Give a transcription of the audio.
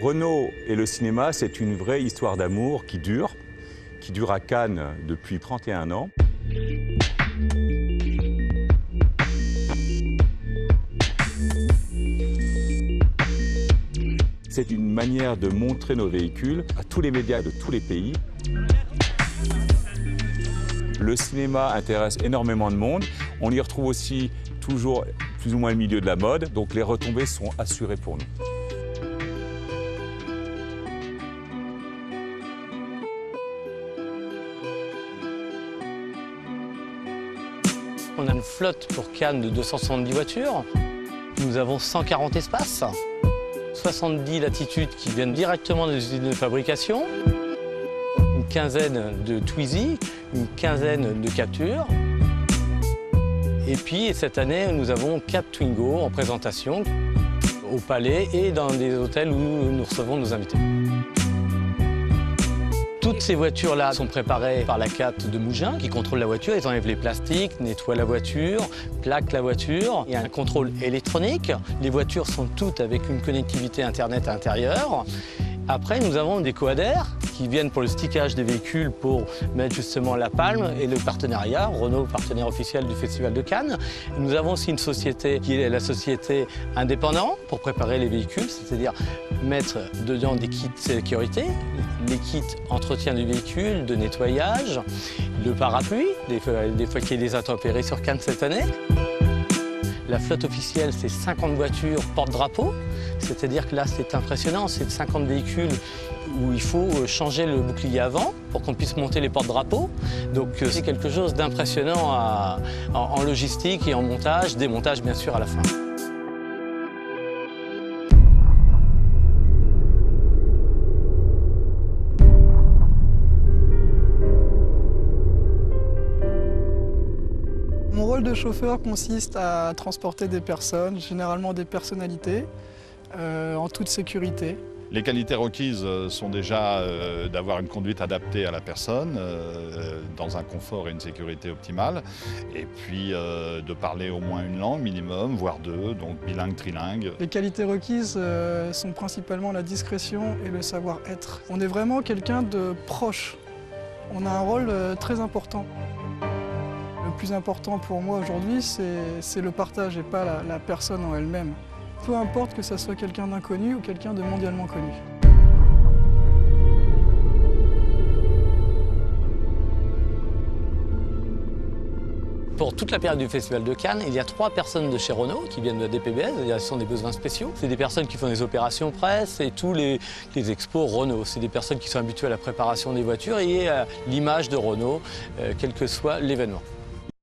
Renault et le cinéma, c'est une vraie histoire d'amour qui dure à Cannes depuis 31 ans. C'est une manière de montrer nos véhicules à tous les médias de tous les pays. Le cinéma intéresse énormément de monde. On y retrouve aussi toujours plus ou moins le milieu de la mode, donc les retombées sont assurées pour nous. On a une flotte pour Cannes de 270 voitures. Nous avons 140 espaces, 70 latitudes qui viennent directement des usines de fabrication, une quinzaine de Twizy, une quinzaine de captures. Et puis cette année, nous avons 4 Twingo en présentation au Palais et dans des hôtels où nous recevons nos invités. Toutes ces voitures-là sont préparées par la CAT de Mougins qui contrôle la voiture. Ils enlèvent les plastiques, nettoient la voiture, plaquent la voiture. Il y a un contrôle électronique. Les voitures sont toutes avec une connectivité Internet à l'intérieur. Après, nous avons des coadères qui viennent pour le stickage des véhicules pour mettre justement la palme et le partenariat. Renault, partenaire officiel du Festival de Cannes. Nous avons aussi une société qui est la société indépendante pour préparer les véhicules, c'est-à-dire mettre dedans des kits de sécurité, les kits entretien du véhicule, de nettoyage, le parapluie, des fois qu'il y a des intempéries sur Cannes cette année. La flotte officielle, c'est 50 voitures porte-drapeau, c'est-à-dire que là, c'est impressionnant, c'est 50 véhicules où il faut changer le bouclier avant pour qu'on puisse monter les porte-drapeaux. Donc c'est quelque chose d'impressionnant en logistique et en montage, démontage bien sûr à la fin. Mon rôle de chauffeur consiste à transporter des personnes, généralement des personnalités, en toute sécurité. Les qualités requises sont déjà d'avoir une conduite adaptée à la personne, dans un confort et une sécurité optimale, et puis de parler au moins une langue minimum, voire deux, donc bilingue, trilingue. Les qualités requises sont principalement la discrétion et le savoir-être. On est vraiment quelqu'un de proche. On a un rôle très important. Le plus important pour moi aujourd'hui, c'est le partage et pas la personne en elle-même. Peu importe que ça soit quelqu'un d'inconnu ou quelqu'un de mondialement connu. Pour toute la période du Festival de Cannes, il y a 3 personnes de chez Renault qui viennent de la DPBS, ce sont des besoins spéciaux. C'est des personnes qui font des opérations presse et tous les expos Renault. C'est des personnes qui sont habituées à la préparation des voitures et à l'image de Renault, quel que soit l'événement.